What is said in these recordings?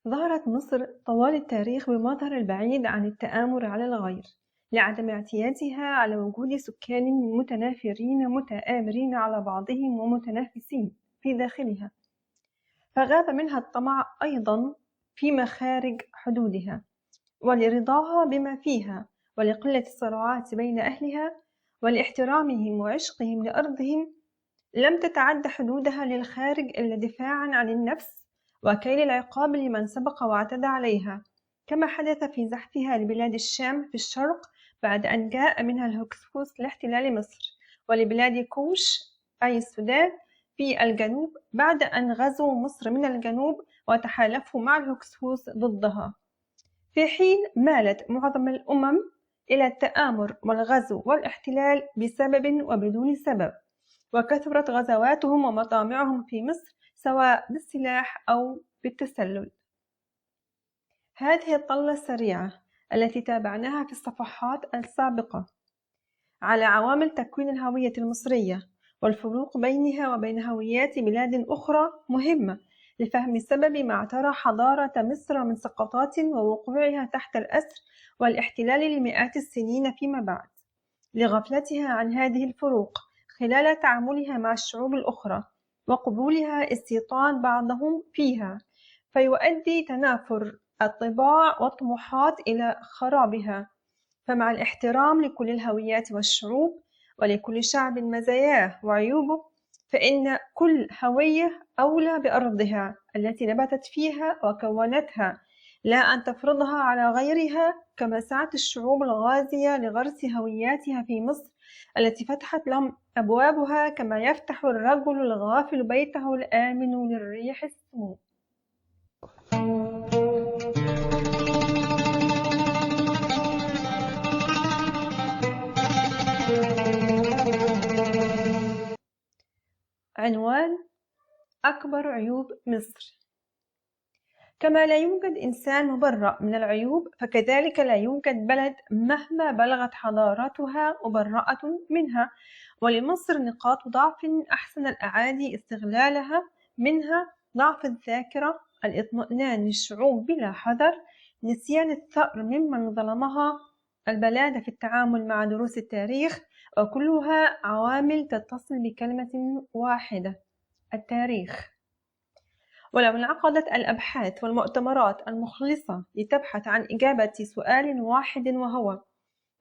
ظهرت مصر طوال التاريخ بمظهر البعيد عن التآمر على الغير، لعدم اعتيادها على وجود سكان متنافرين متآمرين على بعضهم ومتنافسين في داخلها، فغاب منها الطمع أيضا في مخارج حدودها، ولرضاها بما فيها، ولقلة الصراعات بين أهلها، ولاحترامهم وعشقهم لأرضهم، لم تتعد حدودها للخارج إلا دفاعًا عن النفس وكيل العقاب لمن سبق واعتدى عليها، كما حدث في زحفها لبلاد الشام في الشرق بعد أن جاء منها الهكسوس لاحتلال مصر، ولبلاد كوش أي السودان في الجنوب بعد أن غزوا مصر من الجنوب وتحالفوا مع الهكسوس ضدها، في حين مالت معظم الأمم إلى التآمر والغزو والاحتلال بسبب وبدون سبب، وكثرت غزواتهم ومطامعهم في مصر سواء بالسلاح أو بالتسلل. هذه الطلة السريعة التي تابعناها في الصفحات السابقة على عوامل تكوين الهوية المصرية والفروق بينها وبين هويات بلاد أخرى مهمة لفهم سبب ما اعترى حضارة مصر من سقطات ووقوعها تحت الأسر والاحتلال لمئات السنين فيما بعد، لغفلتها عن هذه الفروق خلال تعاملها مع الشعوب الأخرى وقبولها استيطان بعضهم فيها، فيؤدي تنافر الطباع والطموحات إلى خرابها. فمع الاحترام لكل الهويات والشعوب ولكل شعب مزاياه وعيوبه، فإن كل هوية أولى بأرضها التي نبتت فيها وكونتها، لا أن تفرضها على غيرها كما سعت الشعوب الغازية لغرس هوياتها في مصر التي فتحت لهم أبوابها كما يفتح الرجل الغافل بيته الآمن للريح السموم. عنوان: أكبر عيوب مصر. كما لا يوجد إنسان مبرأ من العيوب، فكذلك لا يوجد بلد مهما بلغت حضارتها مبرأة منها، ولمصر نقاط ضعف أحسن الأعادي استغلالها، منها ضعف الذاكرة، الاطمئنان للشعوب بلا حذر، نسيان الثأر ممن ظلمها، البلادة في التعامل مع دروس التاريخ، وكلها عوامل تتصل بكلمة واحدة: التاريخ. ولو انعقدت الأبحاث والمؤتمرات المخلصة لتبحث عن إجابة سؤال واحد، وهو: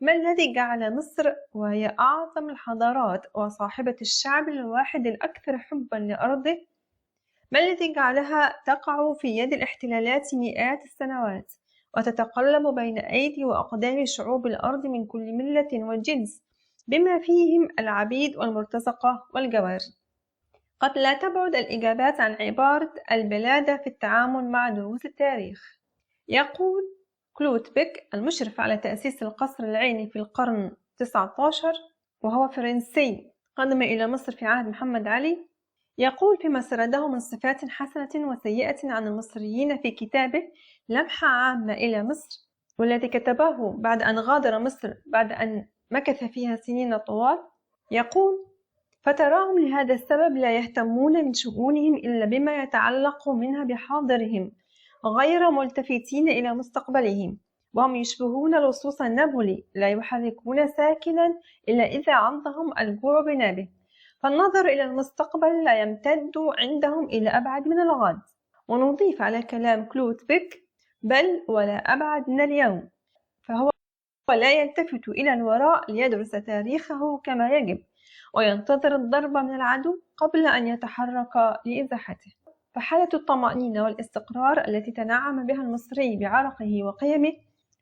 ما الذي جعل مصر وهي أعظم الحضارات وصاحبة الشعب الواحد الأكثر حبا لأرضه، ما الذي جعلها تقع في يد الاحتلالات مئات السنوات وتتقلب بين أيدي وأقدام شعوب الأرض من كل ملة وجنس بما فيهم العبيد والمرتزقة والجواري؟ قد لا تبعد الإجابات عن عبارة البلادة في التعامل مع دروس التاريخ. يقول كلوت بيك المشرف على تأسيس القصر العيني في القرن 19 وهو فرنسي قدم إلى مصر في عهد محمد علي، يقول فيما سرده من صفات حسنة وسيئة عن المصريين في كتابه لمحة عامة إلى مصر، والذي كتبه بعد أن غادر مصر بعد أن مكث فيها سنين طوال، يقول: فتراهم لهذا السبب لا يهتمون من شؤونهم إلا بما يتعلق منها بحاضرهم، غير ملتفتين إلى مستقبلهم، وهم يشبهون لصوص النبل لا يحركون ساكنا إلا إذا عضهم الجوع بنابه، فالنظر إلى المستقبل لا يمتد عندهم إلى أبعد من الغد. ونضيف على كلام كلوت بيك: بل ولا أبعد من اليوم، فهو لا يلتفت إلى الوراء ليدرس تاريخه كما يجب، وينتظر الضرب من العدو قبل أن يتحرك لإزاحته. فحالة الطمأنينة والاستقرار التي تنعم بها المصري بعرقه وقيمه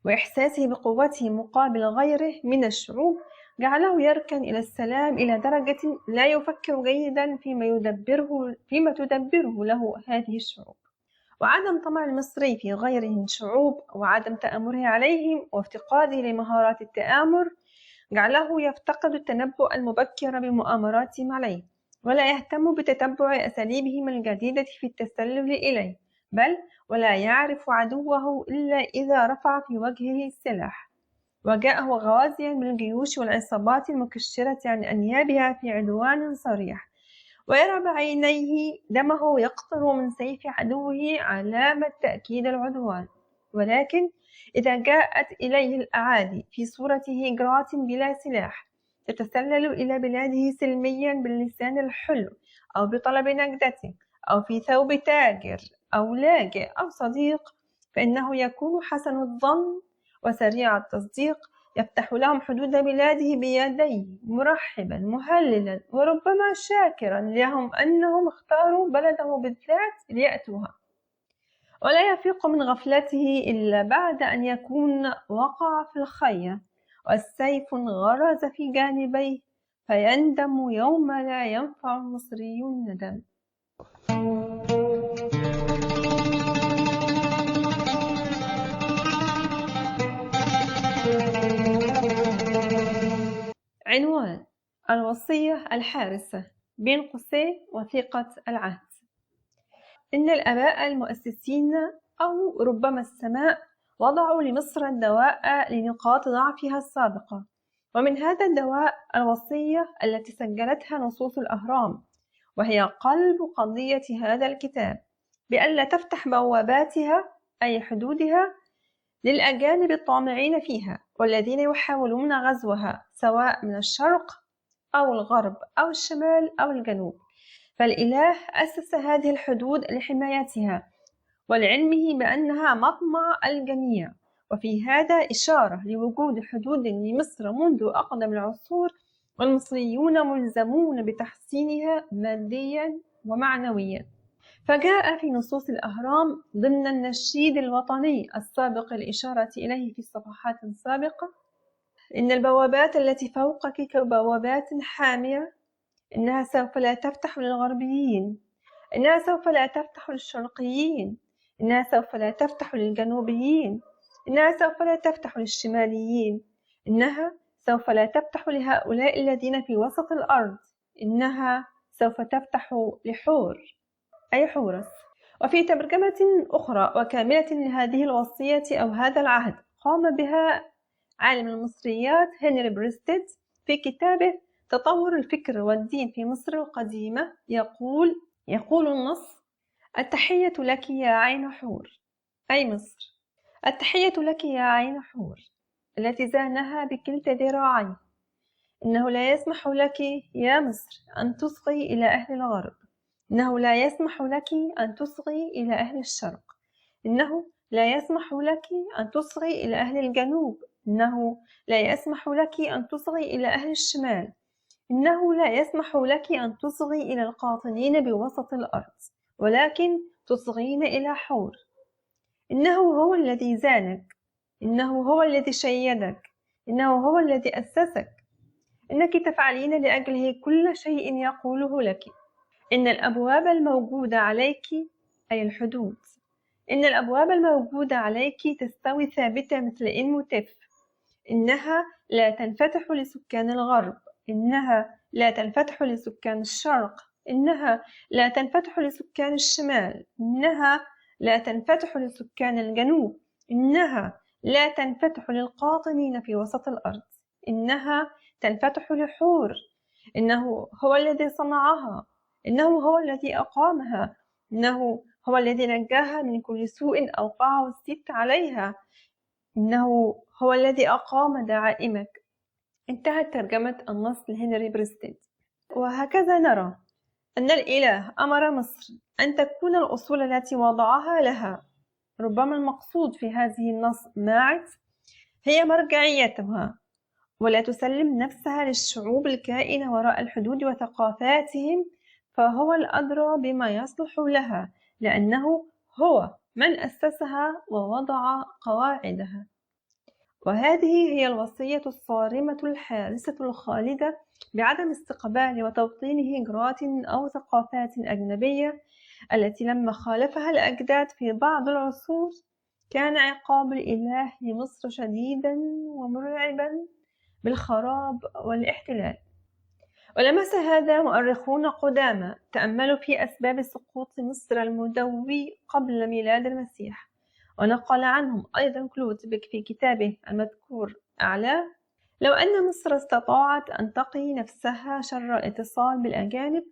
وإحساسه بقوته مقابل غيره من الشعوب جعله يركن إلى السلام إلى درجة لا يفكر جيدا فيما تدبره له هذه الشعوب. وعدم طمع المصري في غيره من شعوب وعدم تآمره عليهم وافتقاده لمهارات التآمر جعله يفتقد التنبؤ المبكر بمؤامراتهم عليه، ولا يهتم بتتبع أساليبهم الجديدة في التسلل إليه، بل ولا يعرف عدوه إلا إذا رفع في وجهه السلاح وجاءه غازيا بالجيوش والعصابات المكشرة عن أنيابها في عدوان صريح، ويرى بعينيه دمه يقطر من سيف عدوه علامة تأكيد العدوان. ولكن إذا جاءت إليه الأعادي في صورة هجرات بلا سلاح تتسلل إلى بلاده سلميا باللسان الحلو أو بطلب نجدته أو في ثوب تاجر أو لاجئ أو صديق، فإنه يكون حسن الظن وسريع التصديق، يفتح لهم حدود بلاده بيديه مرحبا مهللا وربما شاكرا لهم أنهم اختاروا بلده بالذات ليأتوها، ولا يفيق من غفلته إلا بعد أن يكون وقع في الخية والسيف غرز في جانبيه، فيندم يوم لا ينفع المصري الندم. عنوان: الوصية الحارسة بين قوسين وثيقة العهد. إن الآباء المؤسسين أو ربما السماء وضعوا لمصر الدواء لنقاط ضعفها السابقة، ومن هذا الدواء الوصية التي سجلتها نصوص الأهرام، وهي قلب قضية هذا الكتاب، بألا تفتح بواباتها أي حدودها للأجانب الطامعين فيها والذين يحاولون غزوها سواء من الشرق أو الغرب أو الشمال أو الجنوب. فالإله أسس هذه الحدود لحمايتها ولعلمه بأنها مطمع الجميع، وفي هذا إشارة لوجود حدود لمصر منذ أقدم العصور، والمصريون ملزمون بتحسينها ماديا ومعنويا. فجاء في نصوص الأهرام ضمن النشيد الوطني السابق الإشارة إليه في الصفحات السابقة: إن البوابات التي فوقك كبوابات حامية، إنها سوف لا تفتح للغربيين، إنها سوف لا تفتح للشرقيين، إنها سوف لا تفتح للجنوبيين، إنها سوف لا تفتح للشماليين، إنها سوف لا تفتح لهؤلاء الذين في وسط الأرض، إنها سوف تفتح لحور أي حورس. وفي ترجمة أخرى وكاملة لهذه الوصية أو هذا العهد قام بها عالم المصريات هنري بريستيد في كتابه تطور الفكر والدين في مصر القديمة، يقول النص: التحية لك يا عين حور، أي مصر، التحية لك يا عين حور التي زانها بكلتا ذراعيه. إنه لا يسمح لك يا مصر أن تصغي إلى أهل الغرب، إنه لا يسمح لك أن تصغي إلى أهل الشرق، إنه لا يسمح لك أن تصغي إلى أهل الجنوب، إنه لا يسمح لك أن تصغي إلى أهل الشمال، إنه لا يسمح لك أن تصغي إلى القاطنين بوسط الأرض، ولكن تصغين إلى حور. إنه هو الذي زانك، إنه هو الذي شيدك، إنه هو الذي أسسك، إنك تفعلين لأجله كل شيء يقوله لك. إن الأبواب الموجودة عليك أي الحدود، إن الأبواب الموجودة عليك تستوي ثابتة مثل إنموتيف. إنها لا تنفتح لسكان الغرب، إنها لا تنفتح لسكان الشرق، إنها لا تنفتح لسكان الشمال، إنها لا تنفتح لسكان الجنوب، إنها لا تنفتح للقاطنين في وسط الأرض، إنها تنفتح لحور. إنه هو الذي صنعها، إنه هو الذي أقامها، إنه هو الذي نجاها من كل سوء أوقعه الست عليها، إنه هو الذي أقام دعائمك. انتهت ترجمة النص لهنري بريستيد. وهكذا نرى أن الإله أمر مصر أن تكون الأصول التي وضعها لها، ربما المقصود في هذه النص ماعت، هي مرجعيتها، ولا تسلم نفسها للشعوب الكائنة وراء الحدود وثقافاتهم، فهو الأدرى بما يصلح لها، لأنه هو من أسسها ووضع قواعدها. وهذه هي الوصية الصارمة الحارسة الخالدة بعدم استقبال وتوطين هجرات أو ثقافات أجنبية، التي لما خالفها الأجداد في بعض العصور كان عقاب الإله لمصر شديدا ومرعبا بالخراب والاحتلال. ولمس هذا مؤرخون قدامى تأملوا في أسباب سقوط مصر المدوي قبل ميلاد المسيح، ونقل عنهم أيضا كلوتبك في كتابه المذكور أعلى: لو أن مصر استطاعت أن تقي نفسها شر الاتصال بالأجانب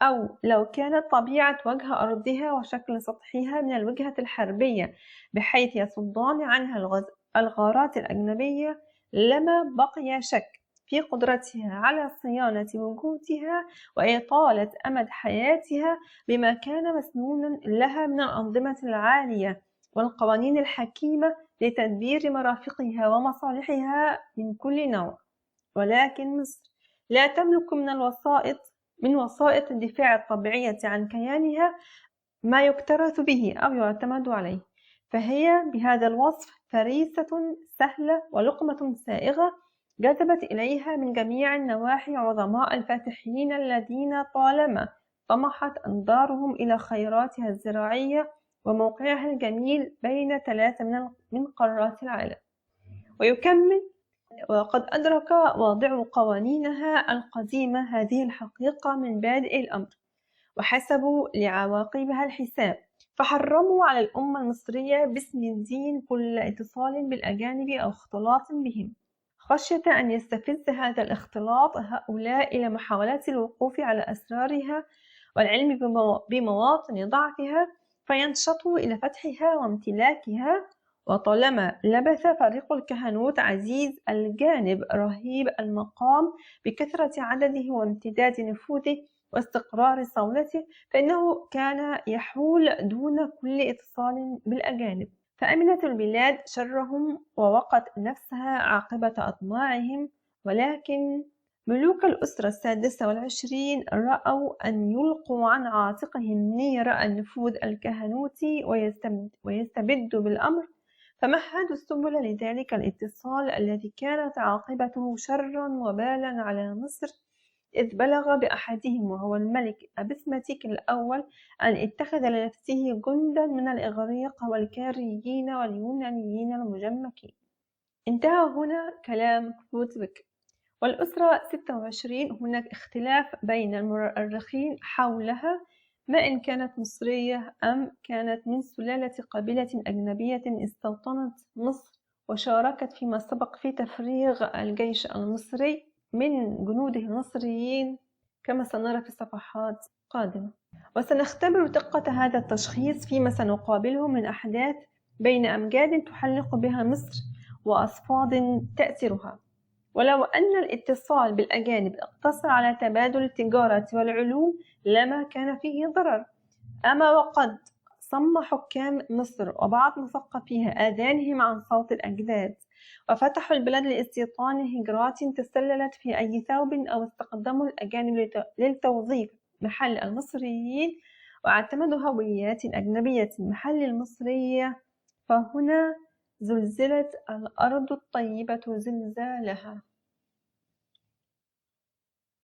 أو لو كانت طبيعة وجه أرضها وشكل سطحها من الوجهة الحربية بحيث يصدان عنها الغارات الأجنبية، لما بقي شك في قدرتها على صيانة وجودها وإطالة أمد حياتها بما كان مسنونا لها من الأنظمة العالية والقوانين الحكيمة لتدبير مرافقها ومصالحها من كل نوع. ولكن مصر لا تملك من وسائط الدفاع الطبيعية عن كيانها ما يكترث به أو يعتمد عليه، فهي بهذا الوصف فريسة سهلة ولقمة سائغة جذبت إليها من جميع النواحي عظماء الفاتحين الذين طالما طمحت أنظارهم إلى خيراتها الزراعية وموقعها الجميل بين 3 من قارات العالم. ويكمل: وقد أدرك واضعو قوانينها القديمة هذه الحقيقة من بادئ الأمر، وحسبوا لعواقبها الحساب، فحرموا على الأمة المصرية باسم الدين كل اتصال بالأجانب أو اختلاط بهم، خشية أن يستفز هذا الاختلاط هؤلاء إلى محاولات الوقوف على أسرارها والعلم بمواطن ضعفها، فينشطوا إلى فتحها وامتلاكها. وطالما لبث فريق الكهنوت عزيز الجانب رهيب المقام بكثرة عدده وامتداد نفوذه واستقرار صولته، فإنه كان يحول دون كل اتصال بالأجانب، فأمنت البلاد شرهم ووقت نفسها عاقبة أطماعهم. ولكن ملوك الأسرة 26 رأوا أن يلقوا عن عاتقهم نير النفوذ الكهنوتي ويستبدوا بالأمر، فمهدوا السبل لذلك الاتصال الذي كانت عاقبته شرا وبالا على مصر، إذ بلغ بأحدهم وهو الملك أبسمتك الأول أن اتخذ لنفسه جندا من الإغريق والكاريين واليونانيين المجمكين. انتهى هنا كلام كلودويك. والأسرة 26 هناك اختلاف بين المؤرخين حولها، ما إن كانت مصرية أم كانت من سلالة قبيلة أجنبية استوطنت مصر وشاركت فيما سبق في تفريغ الجيش المصري من جنوده المصريين، كما سنرى في صفحات قادمة. وسنختبر دقة هذا التشخيص فيما سنقابله من أحداث بين أمجاد تحلق بها مصر وأصفاد تأثرها. ولو أن الاتصال بالأجانب اقتصر على تبادل التجارة والعلوم لما كان فيه ضرر، أما وقد صم حكام مصر وبعض مثقفيها آذانهم عن صوت الأجداد وفتحوا البلاد لاستيطان هجرات تسللت في أي ثوب، أو استخدموا الأجانب للتوظيف محل المصريين واعتمدوا هويات أجنبية محل المصرية، فهنا زلزلت الأرض الطيبة زلزالها.